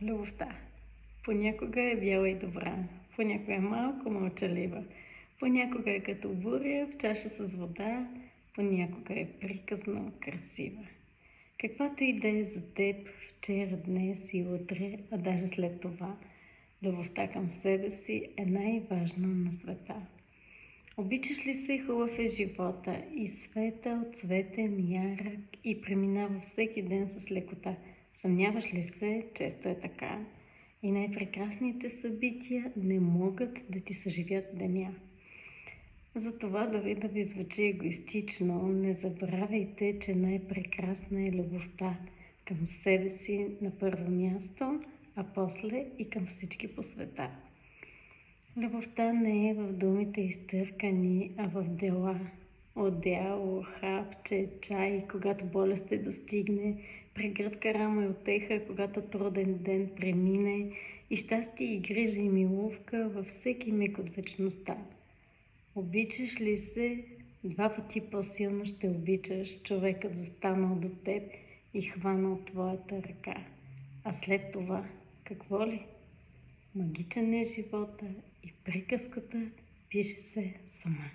Любовта. Понякога е бяла и добра, понякога е малко мълчалива, понякога е като буря в чаша с вода, понякога е приказно красива. Каквато и да е за теб вчера, днес и утре, а даже след това, любовта към себе си е най-важна на света. Обичаш ли се, хубав е живота и света от цветен ярък и преминава всеки ден с лекота. Съмняваш ли се, често е така, и най-прекрасните събития не могат да ти съживят деня. Затова дори да ви звучи егоистично, не забравяйте, че най-прекрасна е любовта към себе си на първо място, а после и към всички по света. Любовта не е в думите изтъркани, а в дела. Одеяло, хапче, чай, когато болест те достигне, прегръдка, рамо и утеха, когато труден ден премине, и щастие, и грижа, и милувка във всеки миг от вечността. Обичаш ли се, два пъти по-силно ще обичаш човекът застанал до теб и хванал твоята ръка. А след това, какво ли? Магичен е живота и приказката пише се сама.